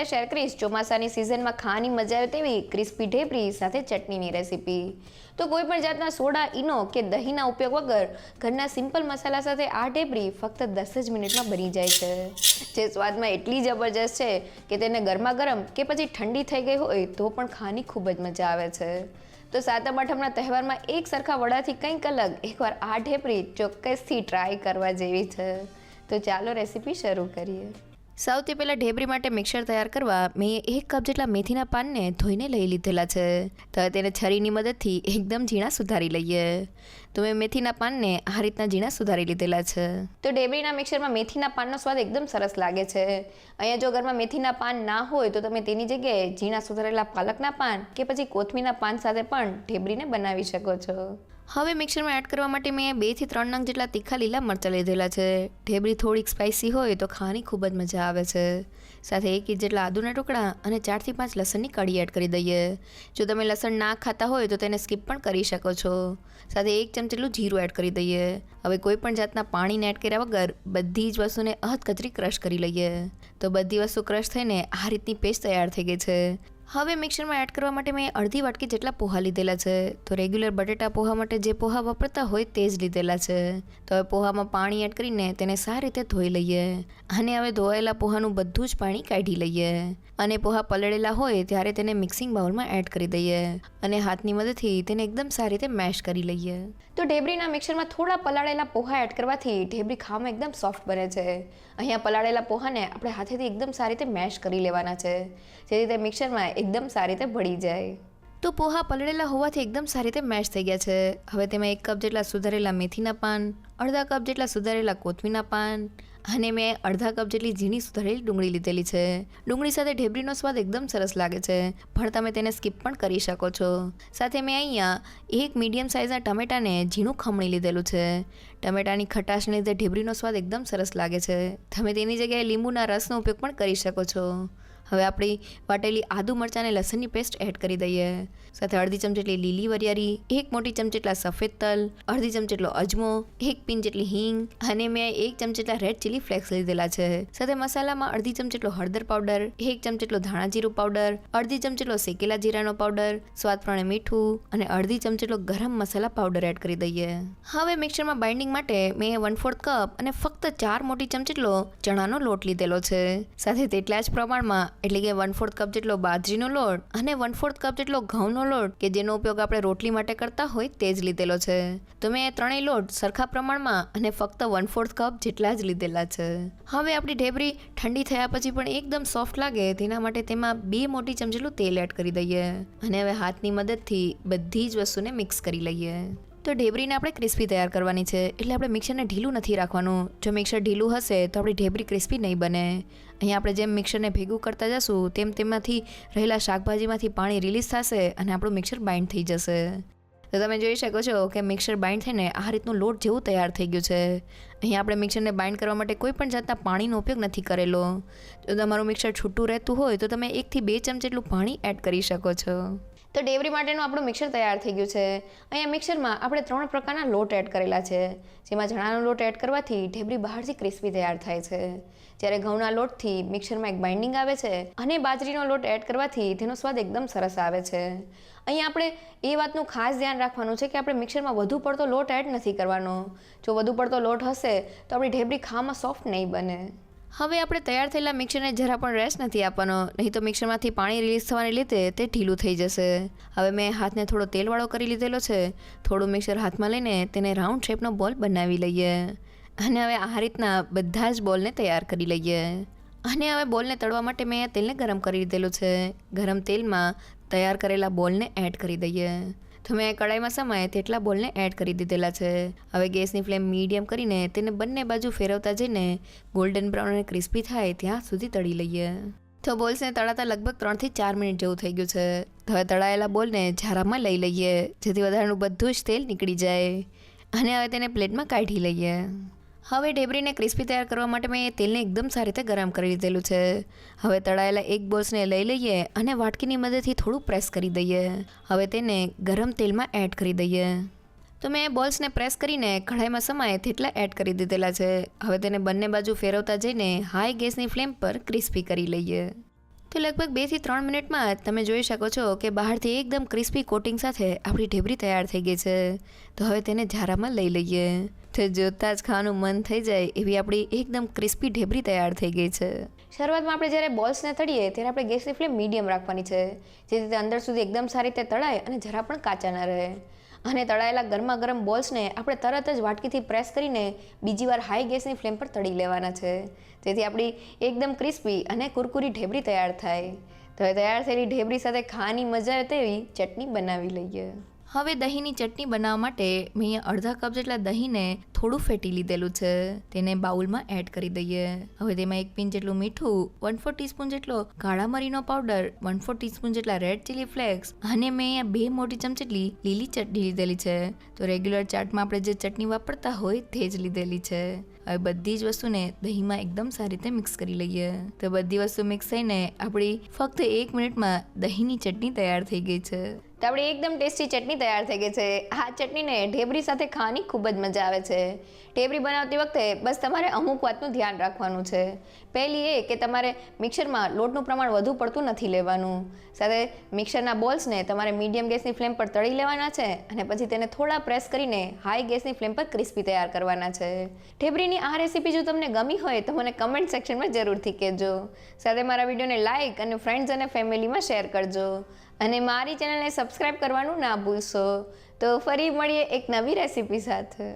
આજે શેર કરીશ ચોમાસાની સિઝનમાં ખાવાની મજા આવે તેવી ક્રિસ્પી ઢેબરી સાથે ચટણીની રેસીપી। તો કોઈ પણ જાતના સોડા, ઈનો કે દહીંના ઉપયોગ વગર ઘરના સિમ્પલ મસાલા સાથે આ ઢેબરી ફક્ત 10 જ મિનિટમાં બની જાય છે, જે સ્વાદમાં એટલી જબરજસ્ત છે કે તેને ગરમા ગરમ કે પછી ઠંડી થઈ ગઈ હોય તો પણ ખાવાની ખૂબ જ મજા આવે છે। તો સાતમ આઠમના તહેવારમાં એક સરખા વડાથી કંઈક અલગ એકવાર આ ઢેબરી ચોક્કસથી ટ્રાય કરવા જેવી છે। તો ચાલો રેસીપી શરૂ કરીએ। સૌથી પહેલાં ઢેબરી માટે મિક્સર તૈયાર કરવા મેં 1 કપ જેટલા મેથીના પાનને ધોઈને લઈ લીધેલા છે। તો તેને છરીની મદદથી એકદમ ઝીણા સુધારી લઈએ। તો મેં મેથીના પાનને આ રીતના ઝીણા સુધારી લીધેલા છે। તો ઢેબરીના મિક્સરમાં મેથીના પાનનો સ્વાદ એકદમ સરસ લાગે છે। અહીંયા જો ઘરમાં મેથીના પાન ના હોય તો તમે તેની જગ્યાએ ઝીણા સુધારેલા પાલકના પાન કે પછી કોથમીરના પાન સાથે પણ ઢેબરીને બનાવી શકો છો। હવે મિક્સરમાં એડ કરવા માટે મેં 2 થી 3 નંગ જેટલા તીખા લીલા મરચાં લીધેલા છે। ઢેબરી થોડીક સ્પાઇસી હોય તો ખાવાની ખૂબ જ મજા આવે છે। સાથે 1 ઇંચ જેટલા આદુના ટુકડા અને 4 થી 5 લસણની કળી એડ કરી દઈએ। જો તમે લસણ ના ખાતા હોય તો તેને સ્કીપ પણ કરી શકો છો। સાથે 1 ચમચી જેટલું જીરું એડ કરી દઈએ। હવે કોઈ પણ જાતના પાણીને એડ કર્યા વગર બધી જ વસ્તુને અધકચરી ક્રશ કરી લઈએ। તો બધી વસ્તુ ક્રશ થઈને આ રીતની પેસ્ટ તૈયાર થઈ ગઈ છે। હવે મિક્સરમાં એડ કરવા માટે મેં અડધી વાટકી જેટલા પોહા લીધેલા છે। તો રેગ્યુલર બટેટા પોહા માટે જે પોહા વાપરતા હોય તે જ લીધેલા છે। તો હવે પોહામાં પાણી એડ કરીને તેને સારી રીતે ધોઈ લઈએ। અને હવે ધોયેલા પોહાનું બધું જ પાણી કાઢી લઈએ। અને પોહા પલળેલા હોય ત્યારે તેને મિક્સિંગ બાઉલમાં એડ કરી દઈએ અને હાથની મદદથી તેને એકદમ સારી રીતે મેશ કરી લઈએ। તો ઢેબરીના મિક્સરમાં થોડા પલાળેલા પોહા એડ કરવાથી ઢેબરી ખાવામાં એકદમ સોફ્ટ બને છે। અહીંયા પલાળેલા પોહાને આપણે હાથેથી એકદમ સારી રીતે મેશ કરી લેવાના છે, જેથી તે મિક્સરમાં એકદમ સારી રીતે ભળી જાય। તો પોહા પલળેલા હોવાથી એકદમ સારી રીતે મેશ થઈ ગયા છે। હવે તેમાં 1 કપ જેટલા સુધારેલા મેથીના પાન, અડધા કપ જેટલા સુધારેલા કોથમીના પાન અને મેં અડધા કપ જેટલી ઝીણી સુધારેલી ડુંગળી લીધેલી છે। ડુંગળી સાથે ઢેબરીનો સ્વાદ એકદમ સરસ લાગે છે, પણ તમે તેને સ્કીપ પણ કરી શકો છો। સાથે મેં અહીંયા 1 મીડિયમ સાઇઝના ટમેટાને ઝીણું ખમણી લીધેલું છે। ટમેટાની ખટાશને લીધે ઢેબરીનો સ્વાદ એકદમ સરસ લાગે છે। તમે તેની જગ્યાએ લીંબુના રસનો ઉપયોગ પણ કરી શકો છો। હવે આપણી વાટેલી આદુ મરચાં અને લસણની પેસ્ટ એડ કરી દઈએ। સાથે અડધી ચમચી જેટલી લીલી વરિયાળી, 1 મોટી ચમચી જેટલા સફેદ તલ, અડધી ચમચી જેટલો અજમો, 1 પિંચ જેટલી હિંગ અને મેં 1 ચમચી જેટલા રેડ ચીલી ફ્લેક્સ લીધેલા છે। સાથે મસાલામાં અડધી ચમચી જેટલો હળદર પાવડર, 1 ચમચી જેટલો ધાણા જીરું પાવડર, અડધી ચમચી જેટલો શેકેલા જીરાનો પાવડર, સ્વાદ પ્રમાણે મીઠું અને અડધી ચમચી જેટલો ગરમ મસાલા પાવડર એડ કરી દઈએ। હવે મિક્સરમાં બાઇન્ડિંગ માટે મેં 1/4 કપ અને ફક્ત 4 મોટી ચમચી જેટલો ચણાનો લોટ લીધેલો છે। સાથે તેટલા જ પ્રમાણમાં એટલે કે 1/4 કપ જેટલો બાજરીનો લોટ અને 1/4 કપ જેટલો ઘઉંનો લોટ કે જેનો ઉપયોગ આપણે રોટલી માટે કરતા હોય તે જ લીધેલો છે। તો મેં ત્રણેય લોટ સરખા પ્રમાણમાં અને ફક્ત 1/4 કપ જેટલા જ લીધેલા છે। હવે આપણી ઢેબરી ઠંડી થયા પછી પણ એકદમ સોફ્ટ લાગે તેના માટે તેમાં 2 મોટી ચમચી જેટલું તેલ એડ કરી દઈએ અને હવે હાથની મદદથી બધી જ વસ્તુને મિક્સ કરી લઈએ। તો ઢેબરીને આપણે ક્રિસ્પી તૈયાર કરવાની છે, એટલે આપણે મિક્સરને ઢીલું નથી રાખવાનું। જો મિક્સર ઢીલું હશે તો આપણી ઢેબરી ક્રિસ્પી નહીં બને। અહીંયા આપણે જેમ મિક્સરને ભેગું કરતા જશું તેમ તેમાંથી રહેલા શાકભાજીમાંથી પાણી રિલીઝ થશે અને આપણું મિક્સર બાઇન્ડ થઈ જશે। તો તમે જોઈ શકો છો કે મિક્સર બાઇન્ડ થઈને આ રીતનું લોટ જેવું તૈયાર થઈ ગયું છે। અહીંયા આપણે મિક્સરને બાઇન્ડ કરવા માટે કોઈ પણ જાતના પાણીનો ઉપયોગ નથી કરેલો। જો તમારું મિક્સર છૂટું રહેતું હોય તો તમે 1 થી 2 ચમચી જેટલું પાણી એડ કરી શકો છો। તો ઢેબરી માટેનું આપણું મિક્સર તૈયાર થઈ ગયું છે। અહીંયા મિક્સરમાં આપણે 3 પ્રકારના લોટ એડ કરેલા છે, જેમાં ચણાનો લોટ એડ કરવાથી ઢેબરી બહારથી ક્રિસ્પી તૈયાર થાય છે, જ્યારે ઘઉંના લોટથી મિક્સરમાં એક બાઇન્ડિંગ આવે છે અને બાજરીનો લોટ એડ કરવાથી તેનો સ્વાદ એકદમ સરસ આવે છે। અહીંયા આપણે એ વાતનું ખાસ ધ્યાન રાખવાનું છે કે આપણે મિક્સરમાં વધુ પડતો લોટ એડ નથી કરવાનો। જો વધુ પડતો લોટ હશે તો આપણી ઢેબરી ખાવામાં સોફ્ટ નહીં બને। હવે આપણે તૈયાર થયેલા મિક્સરને જરા પણ રેસ્ટ નથી આપવાનો, નહીં તો મિક્સરમાંથી પાણી રિલીઝ થવાને લીધે તે ઢીલું થઈ જશે। હવે મેં હાથને થોડો તેલવાળો કરી લીધેલો છે। થોડું મિક્સર હાથમાં લઈને તેને રાઉન્ડ શેપનો બોલ બનાવી લઈએ અને હવે આ રીતના બધા જ બોલને તૈયાર કરી લઈએ। અને હવે બોલને તળવા માટે મેં તેલને ગરમ કરી લીધેલું છે। ગરમ તેલમાં તૈયાર કરેલા બોલને એડ કરી દઈએ। તો મેં કડાઈમાં સમાય તેટલા બોલને એડ કરી દીધેલા છે। હવે ગેસની ફ્લેમ મીડિયમ કરીને તેને બંને બાજુ ફેરવતા જઈને ગોલ્ડન બ્રાઉન અને ક્રિસ્પી થાય ત્યાં સુધી તળી લઈએ। તો બોલ્સને તળાતા લગભગ 3 થી 4 મિનિટ જેવું થઈ ગયું છે। હવે તળાયેલા બોલને ઝારામાં લઈ લઈએ, જેથી વધારાનું બધું જ તેલ નીકળી જાય અને હવે તેને પ્લેટમાં કાઢી લઈએ। હવે ઢેબરીને ક્રિસ્પી તૈયાર કરવા માટે મેં તેલને એકદમ સારી રીતે ગરમ કરી લીધેલું છે। હવે તળાયેલા એક બોલ્સને લઈ લઈએ અને વાટકીની મદદથી થોડું પ્રેસ કરી દઈએ। હવે તેને ગરમ તેલમાં એડ કરી દઈએ। તો મેં બોલ્સને પ્રેસ કરીને કઢાઈમાં સમાય તેટલા એડ કરી દીધેલા છે। હવે તેને બંને બાજુ ફેરવતા જઈને હાઈ ગેસની ફ્લેમ પર ક્રિસ્પી કરી લઈએ। તો લગભગ 2 થી 3 મિનિટમાં તમે જોઈ શકો છો કે બહારથી એકદમ ક્રિસ્પી કોટિંગ સાથે આપણી ઢેબરી તૈયાર થઈ ગઈ છે. તો હવે તેને ઝારામાં લઈ લઈએ. તો જોતાં જ ખાવાનું મન થઈ જાય એવી આપણી એકદમ ક્રિસ્પી ઢેબરી તૈયાર થઈ ગઈ છે. શરૂઆતમાં આપણે જ્યારે બોલ્સને તળીએ ત્યારે આપણે ગેસની ફ્લેમ મીડિયમ રાખવાની છે, જેથી તે અંદર સુધી એકદમ સારી રીતે તળાય અને જરા પણ કાચા ન રહે. અને તળાયેલા ગરમા ગરમ બોલ્સને આપણે તરત જ વાટકીથી પ્રેસ કરીને બીજી વાર હાઈ ગેસની ફ્લેમ પર તળી લેવાના છે, જેથી આપણી એકદમ ક્રિસ્પી અને કુરકુરી ઢેબરી તૈયાર થાય. તો હવે તૈયાર થયેલી ઢેબરી સાથે ખાવાની મજા આવે તેવી ચટણી બનાવી લઈએ. હવે દહીંની ચટણી બનાવવા માટે મેં અહીંયા અડધા કપ જેટલા દહીંને થોડું ફેટી લીધેલું છે, તેને બાઉલમાં એડ કરી દઈએ. હવે તેમાં 1 પિંચ જેટલું મીઠું, 1/4 ટીસ્પૂન જેટલો કાળા મરીનો પાવડર, 1/4 ટીસ્પૂન જેટલા રેડ ચીલી ફ્લેક્સ અને મેં અહીંયા 2 મોટી ચમચી જેટલી લીલી ચટણી લીધેલી છે. તો રેગ્યુલર ચાટમાં આપણે જે ચટણી વાપરતા હોય તે જ લીધેલી છે. હવે બધી જ વસ્તુને દહીંમાં એકદમ સારી રીતે મિક્સ કરી લઈએ. તો બધી વસ્તુ મિક્સ થઈને આપણી ફક્ત 1 મિનિટમાં દહીંની ચટણી તૈયાર થઈ ગઈ છે. તો આપણી એકદમ ટેસ્ટી ચટણી તૈયાર થઈ ગઈ છે. આ ચટણીને ઢેબરી સાથે ખાવાની ખૂબ જ મજા આવે છે. ઢેબરી બનાવતી વખતે બસ તમારે અમુક વાતનું ધ્યાન રાખવાનું છે. પહેલી એ કે તમારે મિક્સરમાં લોટનું પ્રમાણ વધુ પડતું નથી લેવાનું. સાથે મિક્સરના બોલ્સને તમારે મીડિયમ ગેસની ફ્લેમ પર તળી લેવાના છે અને પછી તેને થોડા પ્રેસ કરીને હાઈ ગેસની ફ્લેમ પર ક્રિસ્પી તૈયાર કરવાના છે. ઢેબરીની આ રેસીપી જો તમને ગમી હોય તો મને કમેન્ટ સેક્શનમાં જરૂરથી કહેજો. સાથે મારા વિડીયોને લાઇક અને ફ્રેન્ડ્સ અને ફેમિલીમાં શેર કરજો. અને મારી ચેનલને સબસ્ક્રાઈબ કરવાનું ના ભૂલશો. તો ફરી મળીએ એક નવી રેસીપી સાથે.